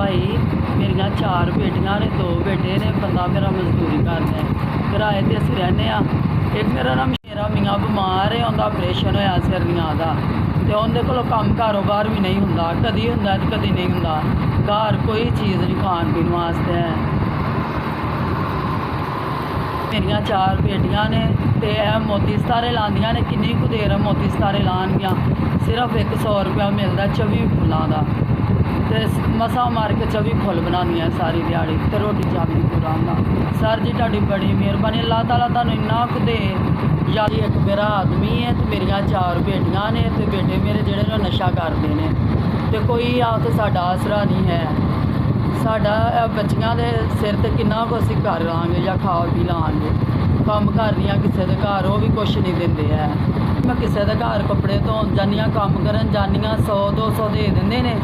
भाई मेरिया 4 बेटियां ने, 2 बेटे ने, बंदा मेरा मजदूरी करता है, किराए ते असीं रहने आ। एक मेरा ना मेरा मियाँ बीमार है, उनका ऑपरेशन होया सिरनिया का, तो उनके कोलों काम कारोबार भी नहीं हुंदा, कदी हुंदा ते कदी नहीं हुंदा। घर कोई चीज़ नहीं खाण पीण वास्ते है। मेरिया 4 बेटियां ने ते मोती सतारे लांदियां ने, किन्नी कु देर मोती सतारे लानगियां, सिर्फ 100 रुपया मिलता 24 फुल्लां दा, ते मसा मार के 24 फुल बनानियां सारी दिहाड़ी, ते रोटी चाह भी पूरा आंदा। सर जी तुहाडी बड़ी मेहरबानी, अल्लाह ताला तुहानूं इन्ना कुछ दे। या एक मेरा आदमी है ते मेरिया 4 बेटियां ने, ते बेटे मेरे जिहड़े ने नशा करदे ने, ते कोई ते साडा आसरा नहीं है। साडा बच्चियां दे सिर ते किन्ना कुछ असीं कर लांगे या खा पी लांगे। कम करदियां किसे दे घर, वो भी कुछ नहीं दिंदे है। मैं किसे दे घर कपड़े धोन जानी आं, कम करन जानी आं, 100-200 दे दिंदे ने,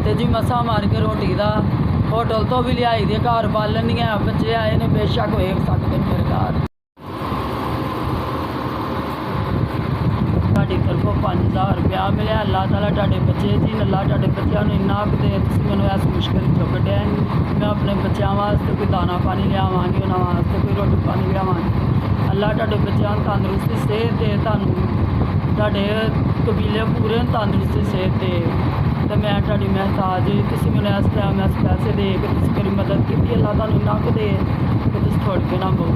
ते जी मसा मार के रोटी दा होटल तो भी लियाई दे, घर पालन नहीं है। बच्चे आए ने, बेशक वेख सकदे ने मेरे घर। साडी तरफों 5000 रुपया मिले। अल्लाह ताला तुहाडे बच्चे जी, अल्लाह तुहाडे बच्चों नूं इन्ना कुछ दे, तुसीं मैनूं इस मुश्किल चों कढिआ। मैं अपने बच्चों वास्ते कोई दाना पानी लियावांगी, उन्हां वास्ते कोई रोटी पानी लियावांगी। अल्लाह तुहाडे बच्चों नूं तंदरुस्ती सेहत दे, तुहानूं तुहाडे कबीले पूरे तंदरुस्ती सेहत दे। तो मैं तुहाडी महताज, तुसीं मैनूं इस टाइम इस पैसे दे के तुसीं मेरी मदद की। अल्लाह तुहानूं इन्ना कुछ दे कि तुसीं थोड़े के ना बोलो।